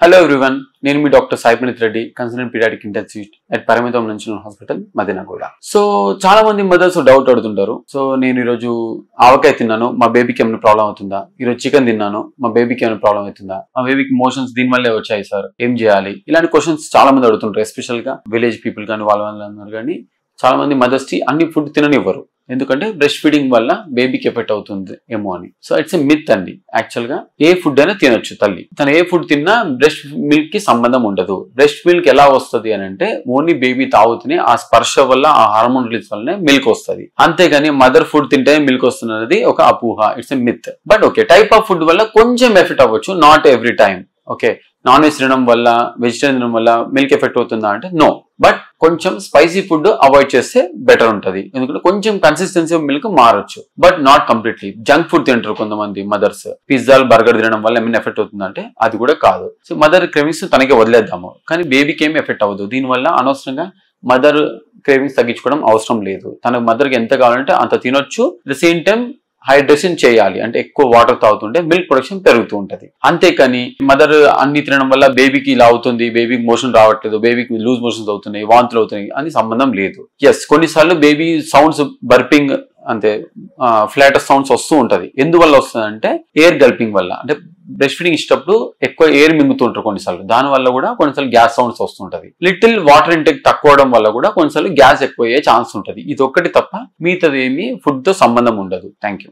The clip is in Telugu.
Hello everyone, నేను మీ doctor Sai Praneeth Reddy, consultant paediatric intensive at పరిమితం నుంచి హాస్పిటల్ మదీనాగూడ. సో చాలా మంది మదర్స్ డౌట్ అడుగుతుంటారు. సో నేను ఈరోజు ఆవకాయ తిన్నాను, మా బేబీకి ఏమైనా ప్రాబ్లం అవుతుందా? ఈరోజు చికెన్ తిన్నాను, మా బేబీకి ఏమైనా ప్రాబ్లం అవుతుందా? మా బేబీకి మోషన్స్ దీని వల్లే వచ్చాయి సార్, ఏం చేయాలి? ఇలాంటి క్వశ్చన్స్ చాలా మంది అడుగుతుంటారు. ఎస్పెషల్ గా విలేజ్ పీపుల్ కానీ వాళ్ళందరూ కానీ చాలా మంది మదర్స్ కి అన్ని ఫుడ్ తిననివ్వరు. ఎందుకంటే బ్రెస్ట్ ఫీడింగ్ వల్ల బేబీకి ఎఫెక్ట్ అవుతుంది ఏమో అని. సో ఇట్స్ ఎ మిత్ అండి. యాక్చువల్ గా ఏ ఫుడ్ అయినా తినొచ్చు తల్లి. తను ఏ ఫుడ్ తిన్నా బ్రెస్ట్ మిల్క్ కి సంబంధం ఉండదు. బ్రెస్ట్ మిల్క్ ఎలా వస్తుంది అని అంటే ఓన్లీ బేబీ తాగుతూనే ఆ స్పర్శ వల్ల, ఆ హార్మోన్ రిలీజ్ వల్లనే మిల్క్ వస్తుంది. అంతేగాని మదర్ ఫుడ్ తింటే మిల్క్ వస్తున్నది ఒక అపోహ. It's a myth. But okay, type of food వల్ల కొంచెం ఎఫెక్ట్ అవ్వచ్చు, not every time. Okay, non veg తినడం వల్ల, వెజిటేరియన్ తినడం వల్ల మిల్క్ ఎఫెక్ట్ అవుతుందా అంటే నో. బట్ కొంచెం స్పైసీ ఫుడ్ అవాయిడ్ చేస్తే బెటర్ ఉంటుంది. ఎందుకంటే కొంచెం కన్సిస్టెన్సీ ఆఫ్ మిల్క్ మారచ్చు, but not completely. Junk food తింటారు కొంతమంది మదర్స్. పిజ్జాలు, బర్గర్ తినడం వల్ల ఏమైనా ఎఫెక్ట్ అవుతుందంటే అది కూడా కాదు. సో మదర్ క్రేవింగ్స్ తనకే వదిలేద్దాము, కానీ బేబీకి ఏమి ఎఫెక్ట్ అవ్వదు. దీనివల్ల అనవసరంగా మదర్ క్రేవింగ్స్ తగ్గించుకోవడం అవసరం లేదు. తన మదర్కి ఎంత కావాలంటే అంత తినొచ్చు. At the same time hydration చేయాలి, అంటే ఎక్కువ వాటర్ తాగుతుంటే మిల్క్ ప్రొడక్షన్ పెరుగుతూ ఉంటది. అంతేకాని మదర్ అన్ని తినడం వల్ల బేబీకి ఇలా అవుతుంది, బేబీకి మోషన్ రావట్లేదు, బేబీకి లూజ్ మోషన్స్ అవుతున్నాయి, వాంతులు అవుతున్నాయి అని సంబంధం లేదు. ఎస్, కొన్నిసార్లు బేబీ సౌండ్స్, బర్పింగ్, అంతే ఫ్లాట్ సౌండ్స్ వస్తూ ఉంటది. ఎందువల్ల వస్తుందంటే ఎయిర్ గల్పింగ్ వల్ల. అంటే బ్రెస్ట్ ఫీడింగ్ ఇష్టప్పుడు ఎక్కువ ఎయిర్ మింగుతుంటారు కొన్నిసార్లు, దాని వల్ల కూడా కొన్నిసార్లు గ్యాస్ సౌండ్స్ వస్తుంటది. లిటిల్ వాటర్ ఇంటేక్ తక్కువ అవడం వల్ల కూడా కొన్నిసార్లు గ్యాస్ ఎక్కువ అయ్యే ఛాన్స్ ఉంటుంది. ఇది ఒక్కటి తప్ప మిగతాది ఏమి ఫుడ్ తో సంబంధం ఉండదు. Thank you.